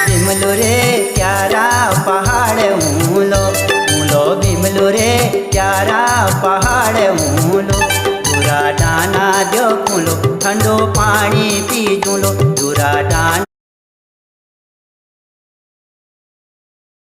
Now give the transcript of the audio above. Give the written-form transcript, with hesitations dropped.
भीमलो रे प्यारा पहाड़ ऊँलो भीमलो रे प्यारा पहाड़ ऊँलो दूरा डाना दो खूलो ठंडो पानी पी जूलो दूरा डाना